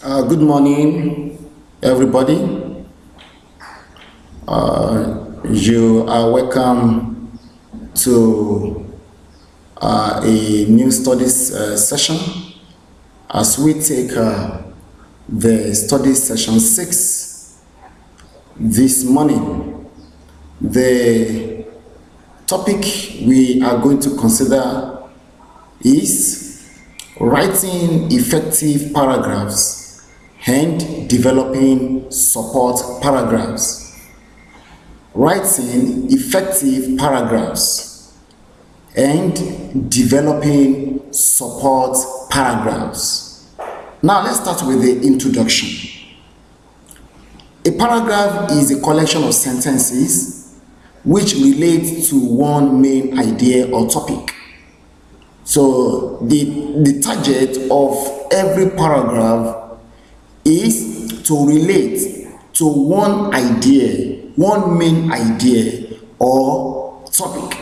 Good morning, everybody. You are welcome to a new studies session as we take the study session 6 this morning. The topic we are going to consider is writing effective paragraphs and developing support paragraphs. Writing effective paragraphs and developing support paragraphs. Now let's start with the introduction. A paragraph is a collection of sentences which relate to one main idea or topic. So the target of every paragraph is to relate to one idea, one main idea or topic.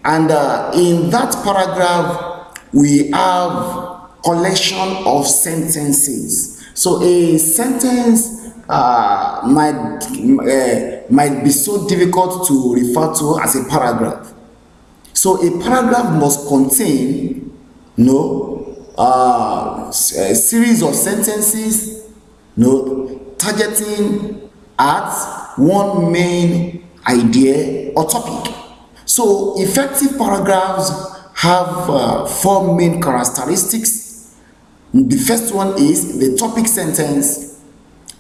And in that paragraph, we have collection of sentences. So a sentence might be so difficult to refer to as a paragraph. So a paragraph must contain a series of sentences targeting at one main idea or topic. So effective paragraphs have 4 main characteristics. The first one is the topic sentence.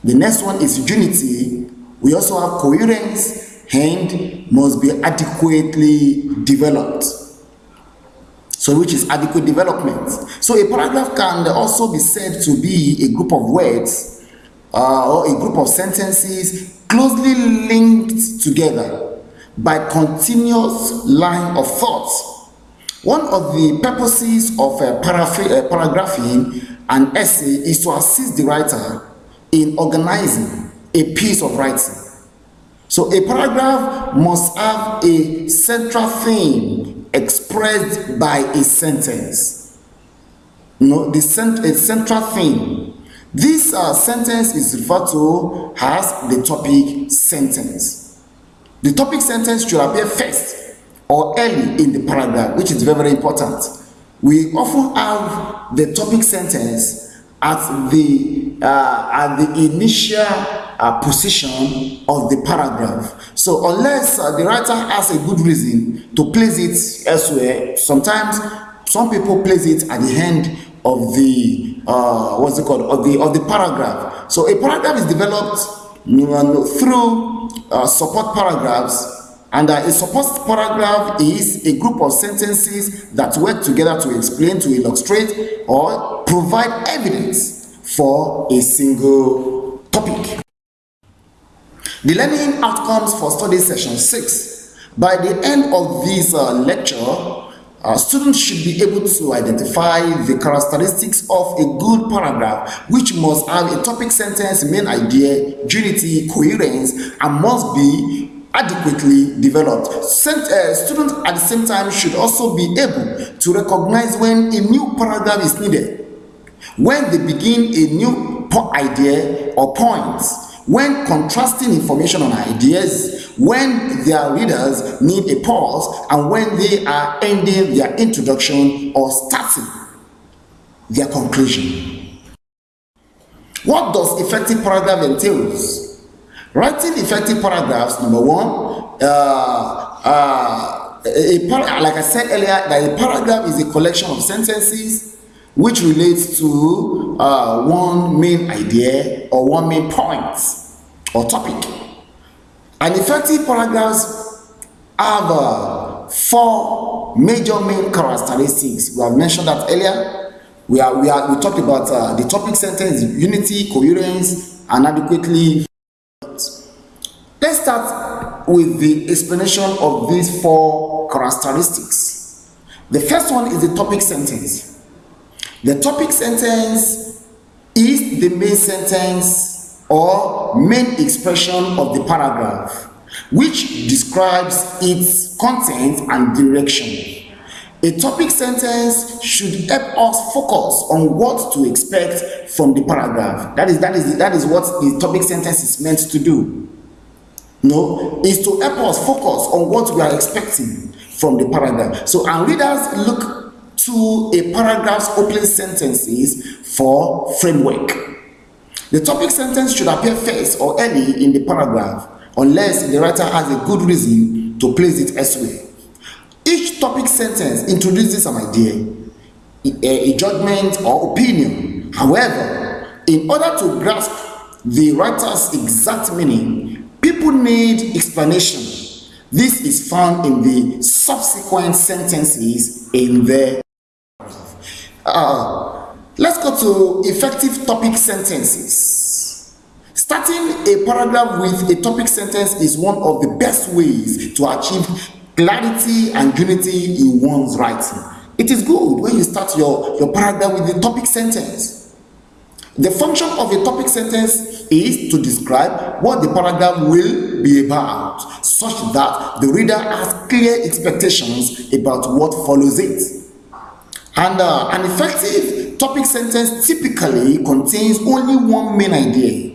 The next one is unity. We also have coherence and must be adequately developed. So which is adequate development. So a paragraph can also be said to be a group of words or a group of sentences closely linked together by continuous line of thought. One of the purposes of paragraphing an essay is to assist the writer in organizing a piece of writing. So a paragraph must have a central theme expressed by a sentence. A central theme. This sentence is referred to as the topic sentence. The topic sentence should appear first or early in the paragraph, which is very, very important. We often have the topic sentence at the initial position of the paragraph. So unless the writer has a good reason to place it elsewhere, sometimes some people place it at the end of the of the paragraph. So a paragraph is developed through support paragraphs, and a support paragraph is a group of sentences that work together to explain, to illustrate, or provide evidence for a single topic. The learning outcomes for study session 6. By the end of this lecture, students should be able to identify the characteristics of a good paragraph, which must have a topic sentence, main idea, unity, coherence, and must be adequately developed. Students at the same time should also be able to recognize when a new paragraph is needed, when they begin a new idea or points, when contrasting information on ideas, when their readers need a pause, and when they are ending their introduction or starting their conclusion. What does effective paragraph entails? Writing effective paragraphs, number one, like I said earlier, that a paragraph is a collection of sentences which relates to one main idea or one main point or topic. And effective paragraphs have 4 major main characteristics. We have mentioned that earlier. We talked about the topic sentence, unity, coherence, and adequately. Let's start with the explanation of these 4 characteristics. The first one is the topic sentence. The topic sentence is the main sentence or main expression of the paragraph, which describes its content and direction. A topic sentence should help us focus on what to expect from the paragraph. That is what the topic sentence is meant to do. No, is to help us focus on what we are expecting from the paragraph. So, and readers look to a paragraph's opening sentences for framework. The topic sentence should appear first or early in the paragraph, unless the writer has a good reason to place it elsewhere. Each topic sentence introduces an idea, a judgment or opinion. However, in order to grasp the writer's exact meaning, people need explanation. This is found in the subsequent sentences in the let's go to effective topic sentences. Starting a paragraph with a topic sentence is one of the best ways to achieve clarity and unity in one's writing. It is good when you start your paragraph with a topic sentence. The function of a topic sentence is to describe what the paragraph will be about, such that the reader has clear expectations about what follows it. And an effective topic sentence typically contains only one main idea.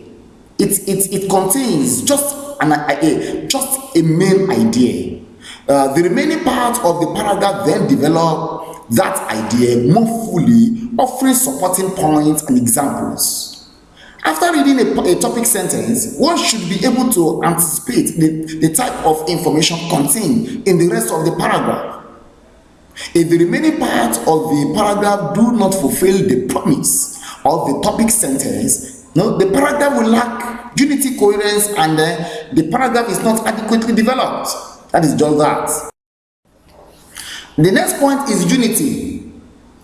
It contains just a main idea. The remaining part of the paragraph then develop that idea more fully, offering supporting points and examples. After reading a topic sentence, one should be able to anticipate the type of information contained in the rest of the paragraph. If the remaining part of the paragraph do not fulfill the promise of the topic sentence, the paragraph will lack unity, coherence, and the paragraph is not adequately developed. That is just that. The next point is unity.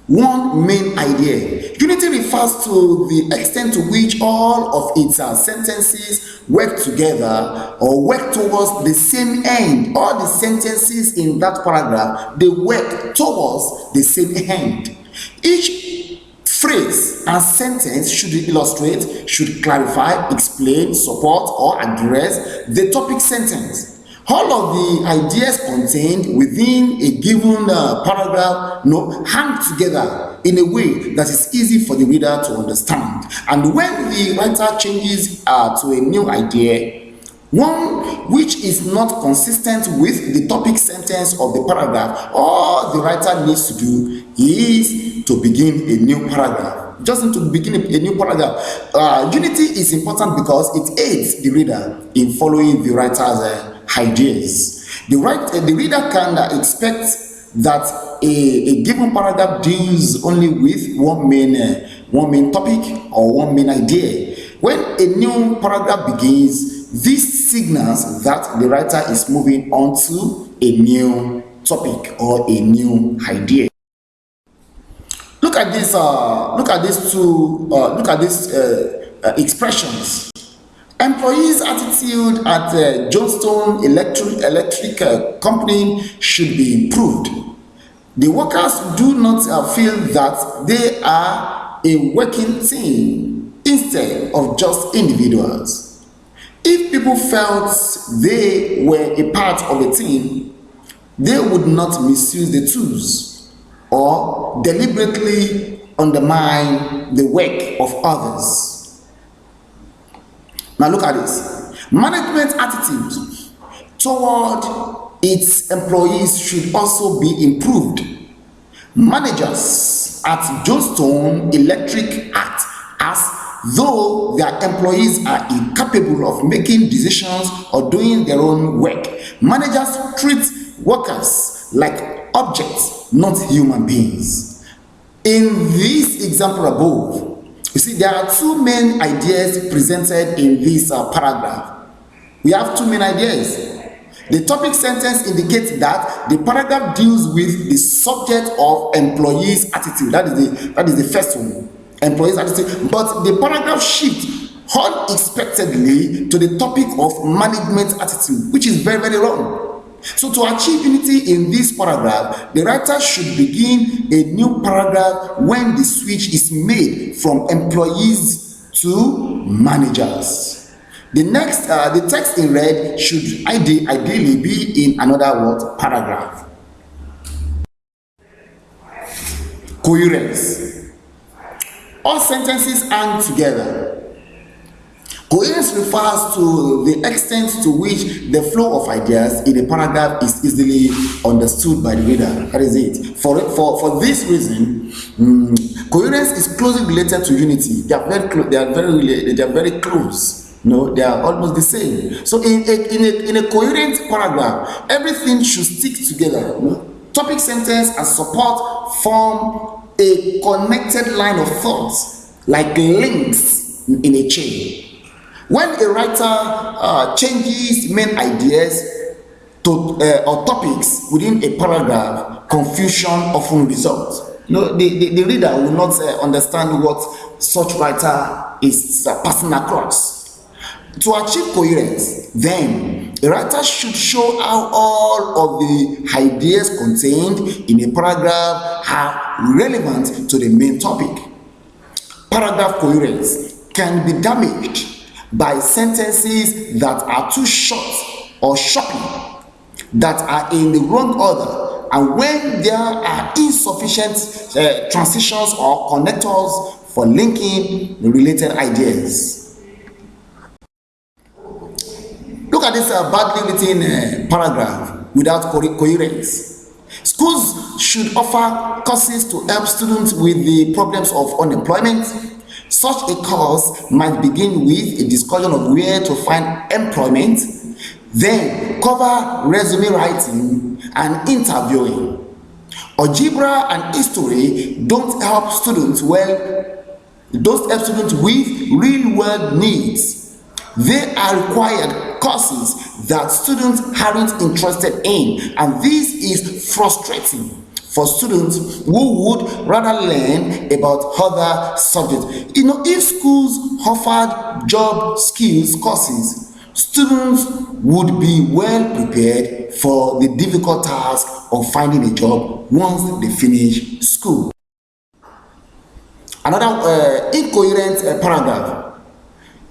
One main idea. Unity refers to the extent to which all of its sentences work together or work towards the same end. All the sentences in that paragraph, they work towards the same end. Each phrase and sentence should illustrate, should clarify, explain, support, or address the topic sentence. All of the ideas contained within a given paragraph hang together in a way that is easy for the reader to understand. And when the writer changes to a new idea, one which is not consistent with the topic sentence of the paragraph, all the writer needs to do is to begin a new paragraph. Just to begin a new paragraph. Unity is important because it aids the reader in following the writer's ideas. The reader can expect that a given paragraph deals only with one main topic or one main idea. When a new paragraph begins, this signals that the writer is moving on to a new topic or a new idea. Look at this. Look at these expressions. Employees' attitude at Johnstone Electric Company should be improved. The workers do not feel that they are a working team instead of just individuals. If people felt they were a part of a team, they would not misuse the tools or deliberately undermine the work of others. Now look at this. Management attitude toward its employees should also be improved. Managers at Johnstone Electric act as though their employees are incapable of making decisions or doing their own work. Managers treat workers like objects, not human beings. In this example above, you see, there are two main ideas presented in this paragraph. We have two main ideas. The topic sentence indicates that the paragraph deals with the subject of employees' attitude. That is the first one, employees' attitude. But the paragraph shifts unexpectedly to the topic of management attitude, which is very, very wrong. So to achieve unity in this paragraph, the writer should begin a new paragraph when the switch is made from employees to managers. The text in red should ideally be in another paragraph. Coherence. All sentences hang together. Coherence refers to the extent to which the flow of ideas in a paragraph is easily understood by the reader. That is it. For this reason, coherence is closely related to unity. They are very close. No, they are almost the same. So in a coherent paragraph, everything should stick together. No? Topic, sentence, and support form a connected line of thoughts, like links in a chain. When a writer changes main ideas to or topics within a paragraph, confusion often results. The reader will not understand what such writer is passing across. To achieve coherence, then, a writer should show how all of the ideas contained in a paragraph are relevant to the main topic. Paragraph coherence can be damaged by sentences that are too short or choppy, that are in the wrong order, and when there are insufficient transitions or connectors for linking the related ideas. Look at this badly written paragraph without coherence. Schools should offer courses to help students with the problems of unemployment. Such a course might begin with a discussion of where to find employment, then cover resume writing and interviewing. Algebra and history don't help students with real-world needs. They are required courses that students aren't interested in, and this is frustrating for students who would rather learn about other subjects. If schools offered job skills courses, students would be well prepared for the difficult task of finding a job once they finish school. Another incoherent paragraph.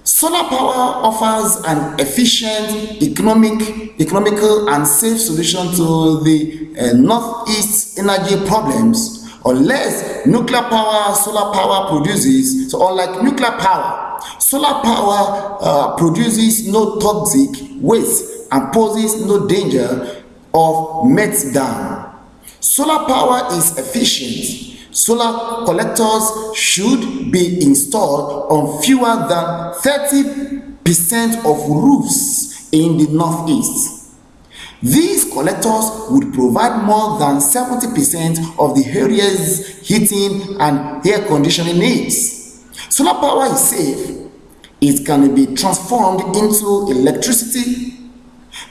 Solar power offers an efficient, economical, and safe solution to the Northeast energy problems. Unless nuclear power, solar power produces. So, unlike nuclear power, solar power produces no toxic waste and poses no danger of meltdown. Solar power is efficient. Solar collectors should be installed on fewer than 30% of roofs in the Northeast. These collectors would provide more than 70% of the area's heating and air conditioning needs. Solar power is safe. It can be transformed into electricity.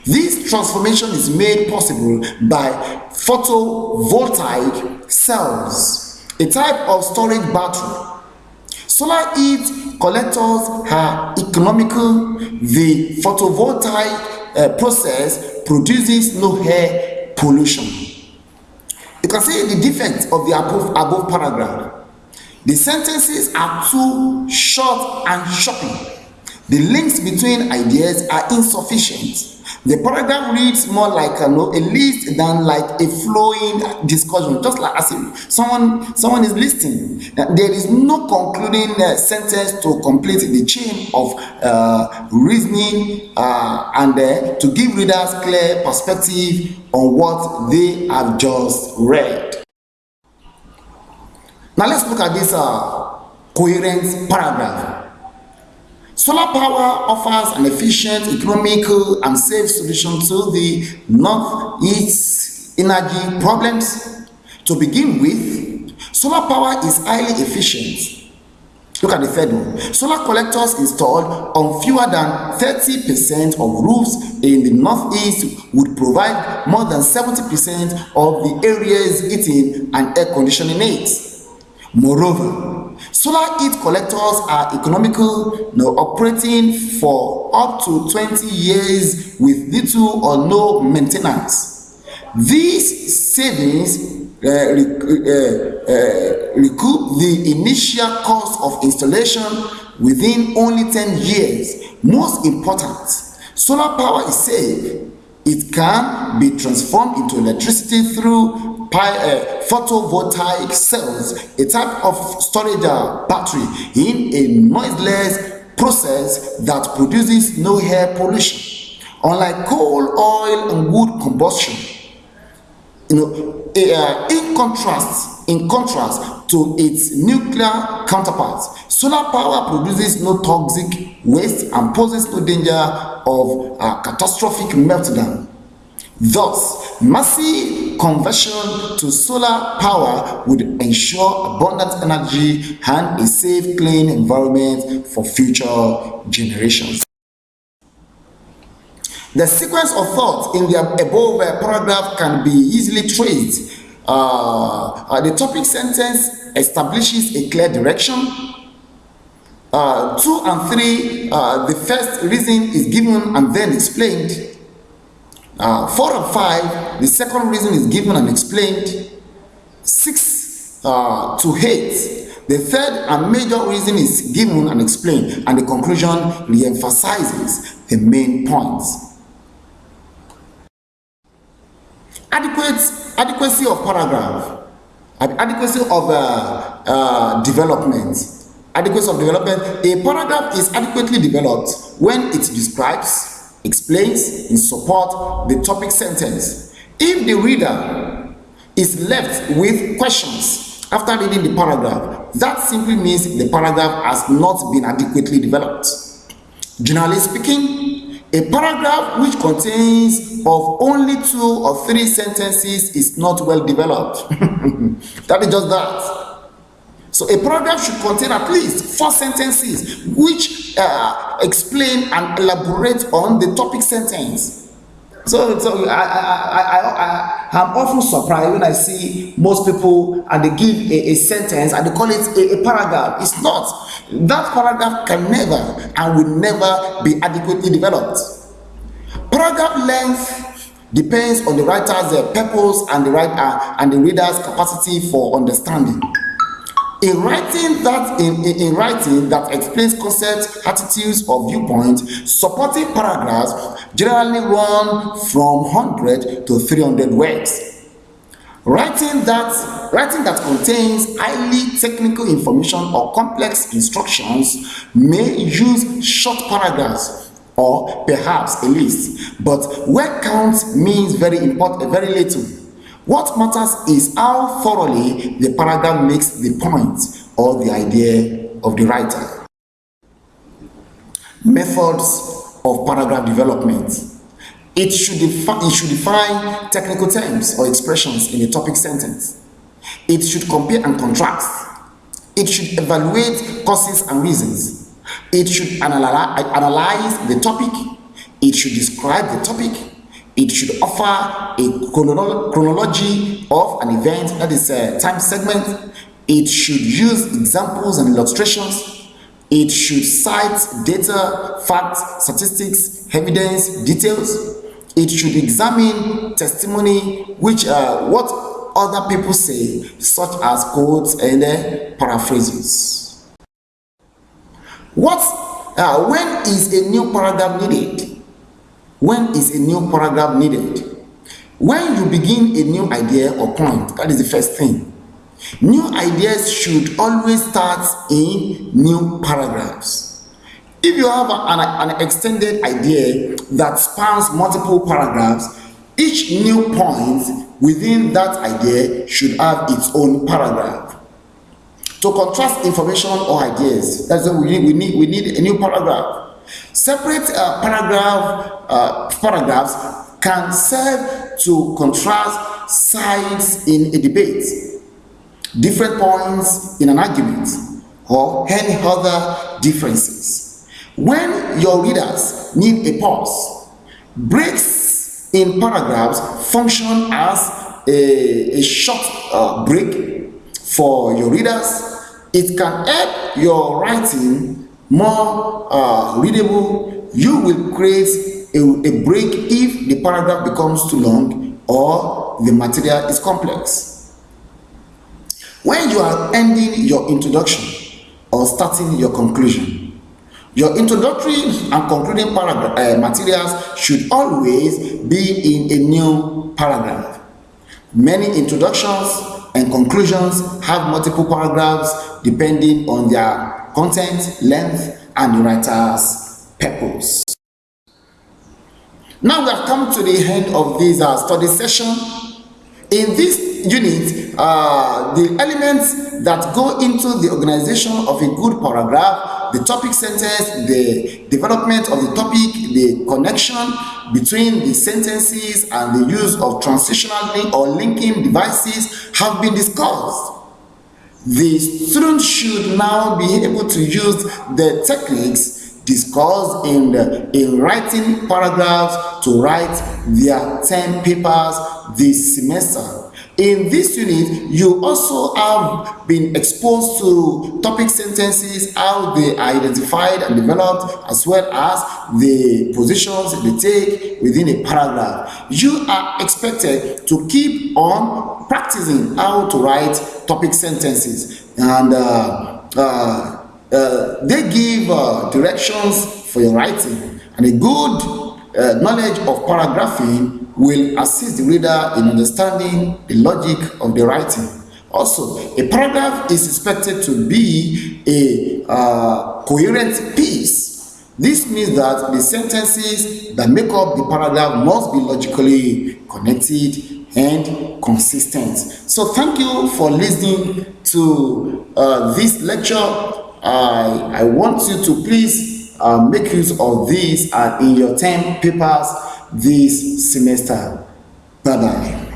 This transformation is made possible by photovoltaic cells, a type of storage battery. Solar heat collectors are economical. The photovoltaic process produces no air pollution. You can see the defect of the above paragraph. The sentences are too short and choppy. The links between ideas are insufficient. The paragraph reads more like a list than like a flowing discussion, just like as if someone is listening. There is no concluding sentence to complete the chain of reasoning and to give readers clear perspective on what they have just read. Now let's look at this coherent paragraph. Solar power offers an efficient, economical, and safe solution to the Northeast energy problems. To begin with, solar power is highly efficient. Look at the third one. Solar collectors installed on fewer than 30% of roofs in the Northeast would provide more than 70% of the area's heating and air conditioning needs. Moreover, solar heat collectors are economical, operating for up to 20 years with little or no maintenance. These savings recoup the initial cost of installation within only 10 years. Most important, solar power is safe. It can be transformed into electricity through photovoltaic cells, a type of storage battery in a noiseless process that produces no air pollution. Unlike coal, oil, and wood combustion, in contrast to its nuclear counterparts, solar power produces no toxic waste and poses no danger of catastrophic meltdown. Thus, massive conversion to solar power would ensure abundant energy and a safe, clean environment for future generations. The sequence of thought in the above paragraph can be easily traced. The topic sentence establishes a clear direction. 2 and 3, the first reason is given and then explained. 4 and 5, the second reason is given and explained. 6 to 8, the third and major reason is given and explained, and the conclusion re-emphasizes the main points. Adequacy of paragraph, adequacy of development. Adequacy of development. A paragraph is adequately developed when it describes, explains, in support the topic sentence. If the reader is left with questions after reading the paragraph, that simply means the paragraph has not been adequately developed. Generally speaking, a paragraph which contains of only 2 or 3 sentences is not well developed. That is just that. So a paragraph should contain at least 4 sentences which explain and elaborate on the topic sentence. So I'm often surprised when I see most people and they give a sentence and they call it a paragraph. It's not. That paragraph can never and will never be adequately developed. Paragraph length depends on the writer's purpose and the reader's capacity for understanding. In writing that explains concepts, attitudes, or viewpoints, supporting paragraphs generally run from 100 to 300 words. Writing that contains highly technical information or complex instructions may use short paragraphs or perhaps a list, but word count means very little. What matters is how thoroughly the paragraph makes the point or the idea of the writer. Methods of paragraph development. It should define technical terms or expressions in a topic sentence. It should compare and contrast. It should evaluate causes and reasons. It should analyze the topic. It should describe the topic. It should offer a chronology of an event, that is a time segment. It should use examples and illustrations. It should cite data, facts, statistics, evidence, details. It should examine testimony, which what other people say, such as quotes and paraphrases. When is a new paragraph needed? When is a new paragraph needed? When you begin a new idea or point, that is the first thing. New ideas should always start in new paragraphs. If you have an extended idea that spans multiple paragraphs, each new point within that idea should have its own paragraph. To contrast information or ideas, that's what we need a new paragraph. Separate paragraphs can serve to contrast sides in a debate, different points in an argument, or any other differences. When your readers need a pause, breaks in paragraphs function as a short break for your readers. It can help your writing more readable. You will create a break if the paragraph becomes too long or the material is complex. When you are ending your introduction or starting your conclusion, your introductory and concluding materials should always be in a new paragraph. Many introductions and conclusions have multiple paragraphs depending on their content, length, and the writer's purpose. Now we have come to the end of this study session. In this unit, the elements that go into the organization of a good paragraph, the topic sentence, the development of the topic, the connection between the sentences, and the use of transitional or linking devices have been discussed. The student should now be able to use the techniques discussed in writing paragraphs to write their 10 papers this semester. In this unit, you also have been exposed to topic sentences, how they are identified and developed, as well as the positions they take within a paragraph. You are expected to keep on practicing how to write topic sentences, and they give directions for your writing, and a good knowledge of paragraphing will assist the reader in understanding the logic of the writing. Also, a paragraph is expected to be a coherent piece. This means that the sentences that make up the paragraph must be logically connected and consistent. So thank you for listening to this lecture. I want you to please make use of this in your 10 papers this semester. Bye bye.